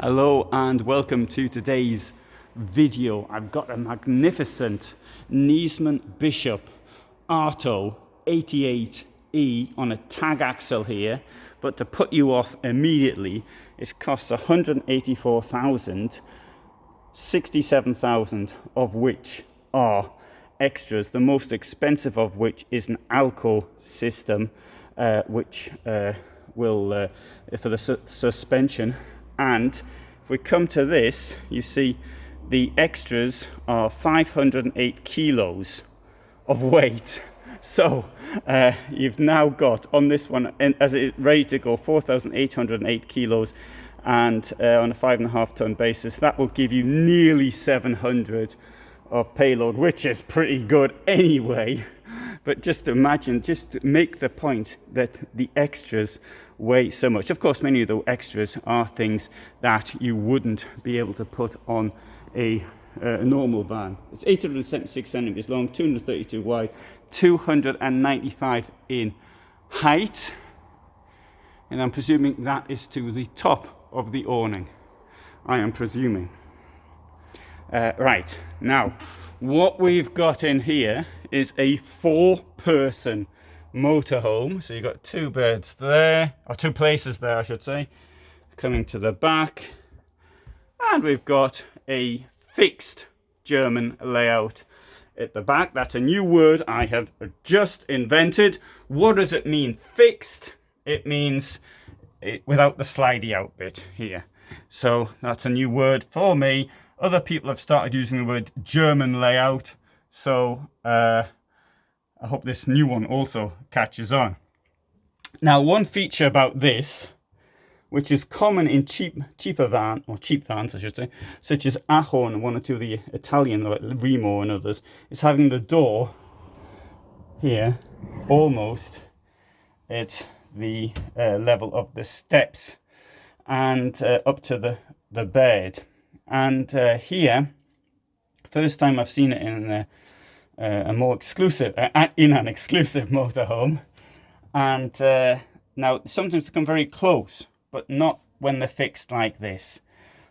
Hello and welcome to today's video. I've got a magnificent Niesmann Bischoff Arto 88E on a tag axle here, but to put you off immediately, it costs 184,000, 67,000 of which are extras, the most expensive of which is an Alco system, which will for the suspension. And if we come to this, you see the extras are 508 kilos of weight. So you've now got on this one, as it's ready to go, 4,808 kilos, and on a 5.5 ton basis, that will give you nearly 700 of payload, which is pretty good anyway. But just imagine, just to make the point that the extras weigh so much. Of course, many of the extras are things that you wouldn't be able to put on a normal van. It's 876 centimeters long, 232 wide, 295 in height, and I'm presuming that is to the top of the awning. I am presuming. Right, now what we've got in here is a 4-person motorhome. So you've got 2 beds there, or 2 places there I should say, coming to the back, and we've got a fixed German layout at the back. That's a new word I have just invented. What does it mean, fixed? It means without the slidey out bit here. So that's a new word for me. Other people have started using the word German layout, so I hope this new one also catches on. Now, one feature about this, which is common in cheap vans, I should say, such as Aho and one or two of the Italian, like Remo and others, is having the door here almost at the level of the steps and up to the bed. And here, first time I've seen it in a more exclusive, in an exclusive motorhome, and now sometimes they come very close, but not when they're fixed like this.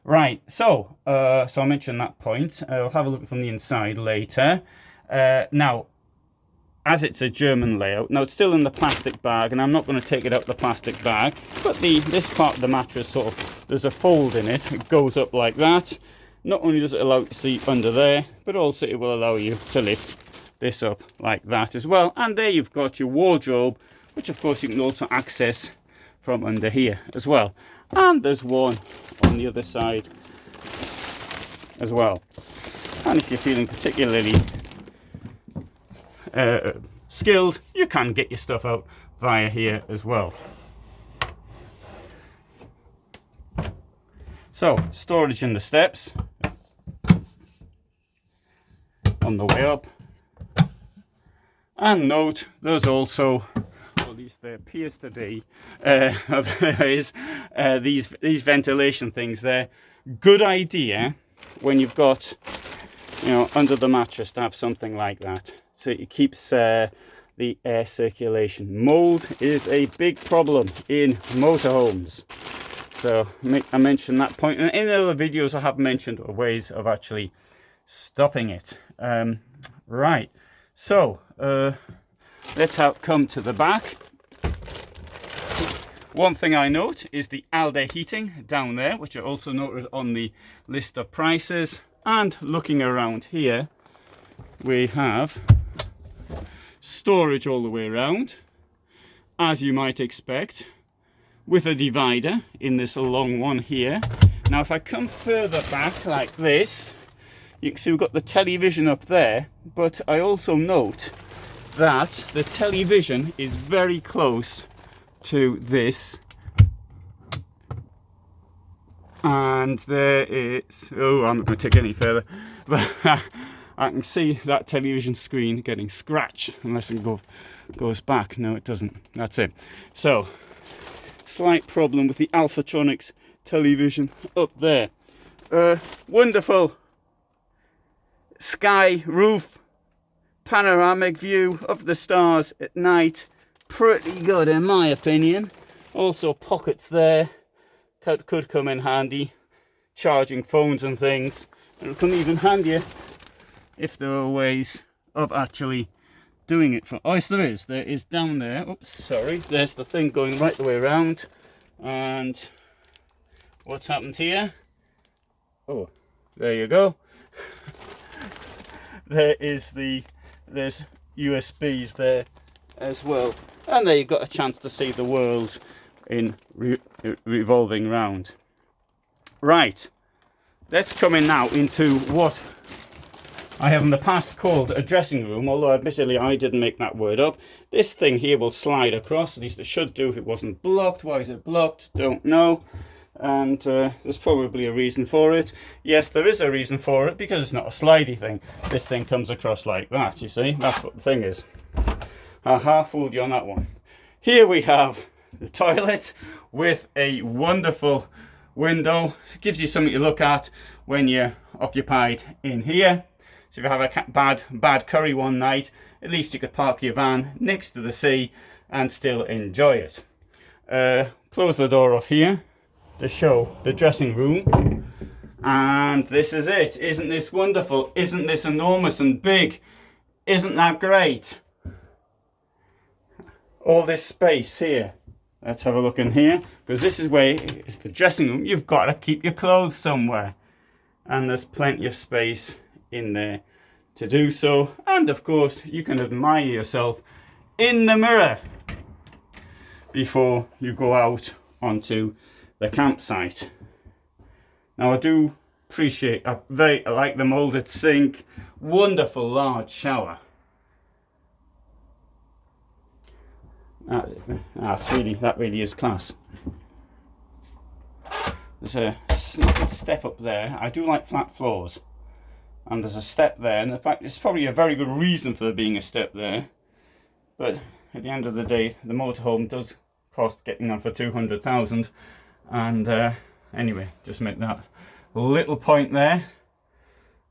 Right, so I'll mention that point. I'll have a look from the inside later. Now, as it's a German layout, now it's still in the plastic bag, and I'm not going to take it out the plastic bag, but this part of the mattress, sort of, there's a fold in it. It goes up like that. Not only does it allow you to see under there, but also it will allow you to lift this up like that as well. And there you've got your wardrobe, which of course you can also access from under here as well. And there's one on the other side as well. And if you're feeling particularly skilled, you can get your stuff out via here as well. So, storage in the steps on the way up. And note, there's also, or at least there appears to be, there is these ventilation things there. Good idea when you've got, under the mattress to have something like that. So it keeps the air circulation. Mold is a big problem in motorhomes. So I mentioned that point. And in other videos I have mentioned ways of actually stopping it. Right, so let's come to the back. One thing I note is the Alde heating down there, which I also noted on the list of prices. And looking around here, we have storage all the way around, as you might expect, with a divider in this long one here. Now if I come further back like this, you can see we've got the television up there, but I also note that the television is very close to this, and there is, I'm not going to take any further, but I can see that television screen getting scratched unless it goes back. No, it doesn't. That's it. So, slight problem with the Alphatronics television up there. Wonderful sky roof, panoramic view of the stars at night. Pretty good in my opinion. Also pockets there could come in handy. charging phones and things. It'll come even handier if there are ways of actually doing it. Oh, yes, there is. There is down there. Oops, sorry. There's the thing going right the way around. And what's happened here? Oh, there you go. There's USBs there as well. And there you've got a chance to see the world in revolving round. Right, let's come in now into what I have in the past called a dressing room, although admittedly I didn't make that word up. This thing here will slide across, at least it should do if it wasn't blocked. Why is it blocked? Don't know. And there's probably a reason for it. Yes, there is a reason for it, because it's not a slidey thing. This thing comes across like that, you see. That's what the thing is. Aha, fooled you on that one. Here we have the toilet with a wonderful window. It gives you something to look at when you're occupied in here. So if you have a bad curry one night, at least you could park your van next to the sea and still enjoy it. Close the door off here to show the dressing room. And this is it. Isn't this wonderful? Isn't this enormous and big? Isn't that great? All this space here. Let's have a look in here, because this is where it's the dressing room. You've got to keep your clothes somewhere, and there's plenty of space in there to do so. And of course you can admire yourself in the mirror before you go out onto the campsite. Now I do appreciate, I like the molded sink, wonderful large shower. That really is class. There's a slight step up there. I do like flat floors, and there's a step there, and in fact it's probably a very good reason for there being a step there. But at the end of the day, the motorhome does cost getting on for 200,000, and anyway, just make that little point there.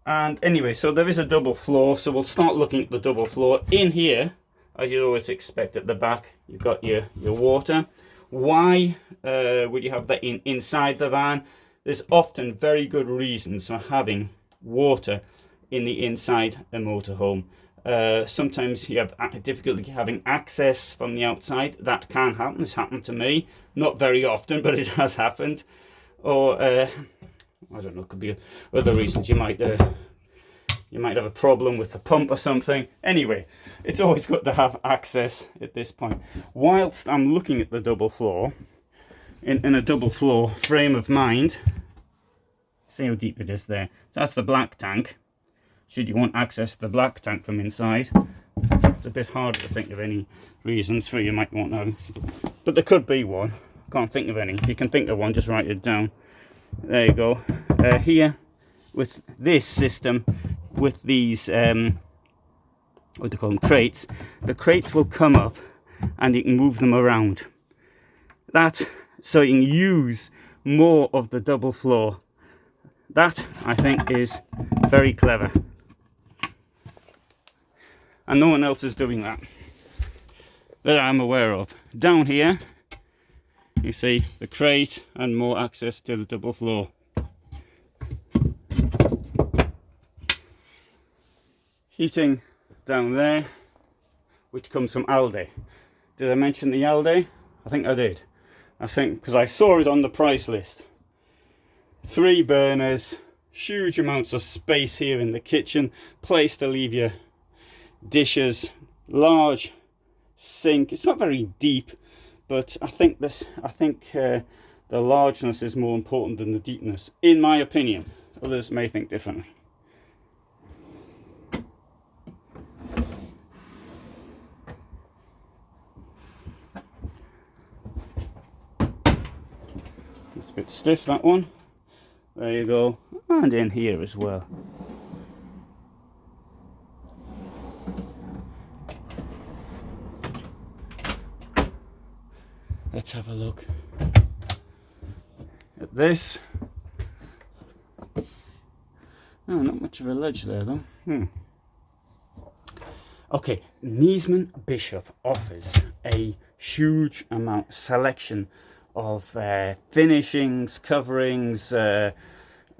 And anyway, so there is a double floor, so we'll start looking at the double floor. In here, as you always expect, at the back you've got your water. Why would you have that inside the van? There's often very good reasons for having water in the inside a motorhome. Sometimes you have difficulty having access from the outside. That can happen. It's happened to me, not very often, but it has happened. Or I don't know, it could be other reasons. You might have a problem with the pump or something. Anyway, it's always good to have access at this point. Whilst I'm looking at the double floor, in a double floor frame of mind, see how deep it is there. So that's the black tank. Should you want access to the black tank from inside, it's a bit harder to think of any reasons for you might want to, but there could be one. Can't think of any. If you can think of one, just write it down. There you go. Here, with this system, with these what do you call them, crates, the crates will come up and you can move them around. That, so you can use more of the double floor. That, I think, is very clever, and no one else is doing that I'm aware of. Down here you see the crate and more access to the double floor. Heating down there, which comes from Aldi. Did I mention the Aldi? I think I did. I think because I saw it on the price list. 3 burners, huge amounts of space here in the kitchen, place to leave your dishes, large sink. It's not very deep, but I think the largeness is more important than the deepness, in my opinion. Others may think differently. It's a bit stiff, that one. There you go. And in here as well. Let's have a look at this. Oh, not much of a ledge there though. Okay, Niesmann Bischoff offers a huge selection of finishings, coverings,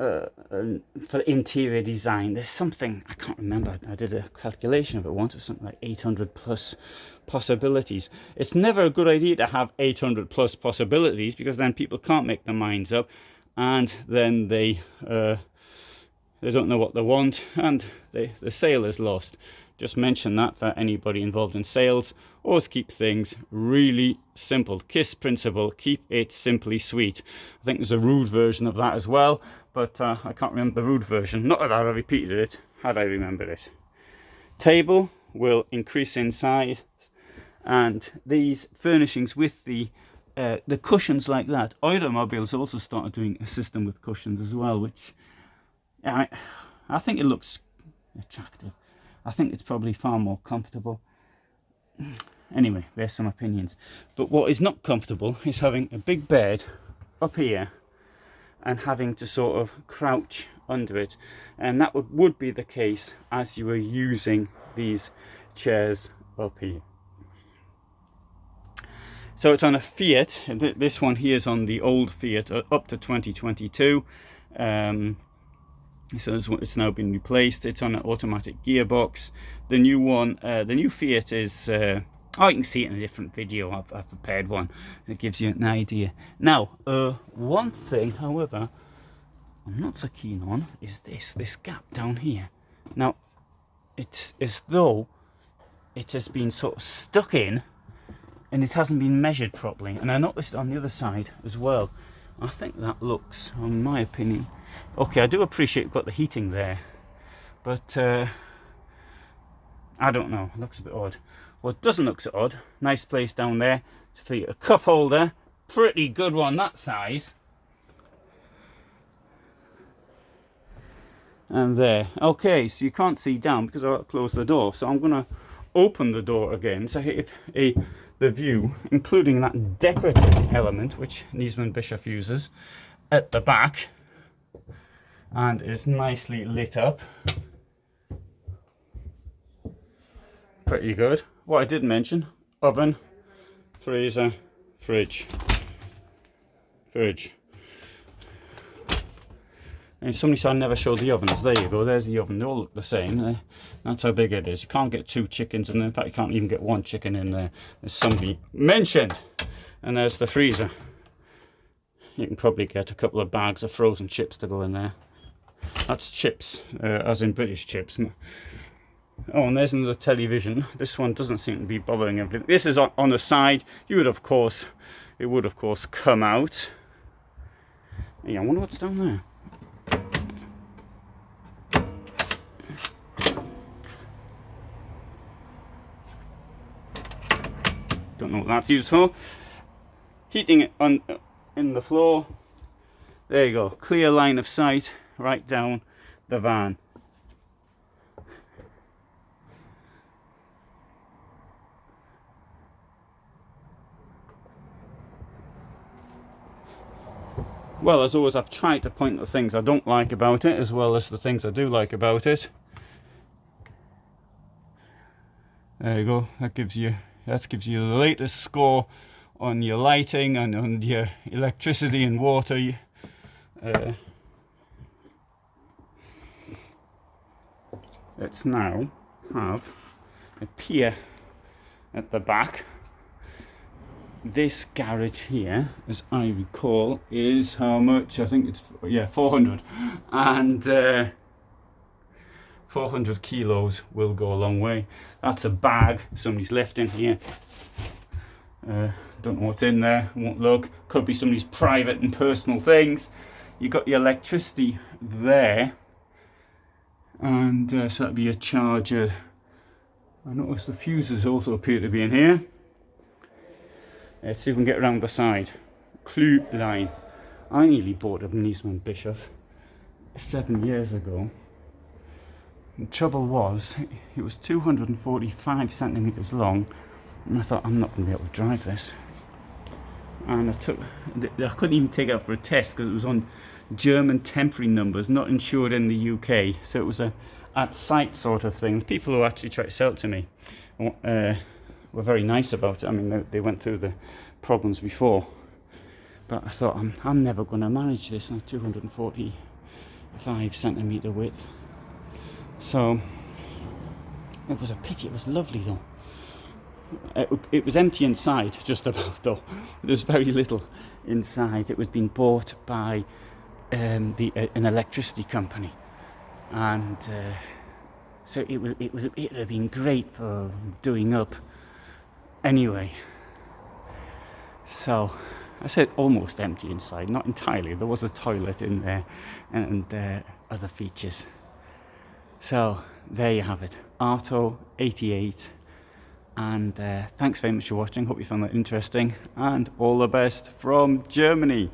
for interior design. There's something, I can't remember, I did a calculation of it once, of something like 800 plus possibilities. It's never a good idea to have 800 plus possibilities, because then people can't make their minds up, and then they don't know what they want, and the sale is lost. Just mention that for anybody involved in sales. Always keep things really simple. KISS principle, keep it simply sweet. I think there's a rude version of that as well, but I can't remember the rude version. Not that I repeated it, had I remembered it. Table will increase in size, and these furnishings with the cushions like that. Automobiles also started doing a system with cushions as well, which I think it looks attractive. I think it's probably far more comfortable. Anyway, there's some opinions. But what is not comfortable is having a big bed up here and having to sort of crouch under it. And that would be the case as you were using these chairs up here. So it's on a Fiat. This one here is on the old Fiat up to 2022. So it's now been replaced. It's on an automatic gearbox. The new one, the new Fiat is, oh, you can see it in a different video. I've prepared one that gives you an idea. Now, one thing, however, I'm not so keen on is this gap down here. Now, it's as though it has been sort of stuck in, and it hasn't been measured properly. And I noticed it on the other side as well. I think that looks, in my opinion, okay. I do appreciate you've got the heating there, but I don't know, it looks a bit odd. What doesn't look so odd, nice place down there to fit a cup holder, pretty good one that size. And there, okay, so you can't see down because I've closed the door, so I'm going to open the door again to hit the view, including that decorative element which Niesmann Bischoff uses at the back, and is nicely lit up. Pretty good. What I did mention, oven, freezer, fridge. And somebody said I never showed the ovens. There you go, there's the oven. They all look the same. That's how big it is. You can't get 2 chickens, and in fact you can't even get 1 chicken in there, as somebody mentioned. And there's the freezer. You can probably get a couple of bags of frozen chips to go in there. That's chips, as in British chips. Oh, and there's another television. This one doesn't seem to be bothering everything. This is on the side. It would of course come out. Yeah, I wonder what's down there. Don't know what that's used for. Heating it in the floor. There you go, clear line of sight right down the van. Well, as always, I've tried to point the things I don't like about it as well as the things I do like about it. There you go, that gives you the latest score on your lighting and on your electricity and water. Let's now have a pier at the back. This garage here, as I recall, is how much? I think it's 400, and 400 kilos will go a long way. That's a bag somebody's left in here. Don't know what's in there, won't look. Could be somebody's private and personal things. You got your electricity there, and so that'd be a charger. I noticed the fuses also appear to be in here. Let's see if we can get around the side. Clue line. I nearly bought a Niesmann Bischoff 7 years ago. The trouble was, it was 245 centimeters long, and I thought, I'm not going to be able to drive this. And I couldn't even take it out for a test because it was on German temporary numbers, not insured in the UK. So it was a at-site sort of thing. The people who actually tried to sell it to me were very nice about it. I mean, they went through the problems before. But I thought, I'm never going to manage this. 240 5 centimeter width. So it was a pity. It was lovely though. It was empty inside, just about though. There's very little inside. It was being bought by an electricity company, and so it would have been great for doing up. Anyway, so I said almost empty inside, not entirely. There was a toilet in there and other features. So there you have it, Arto 88. And thanks very much for watching. Hope you found that interesting, and all the best from Germany.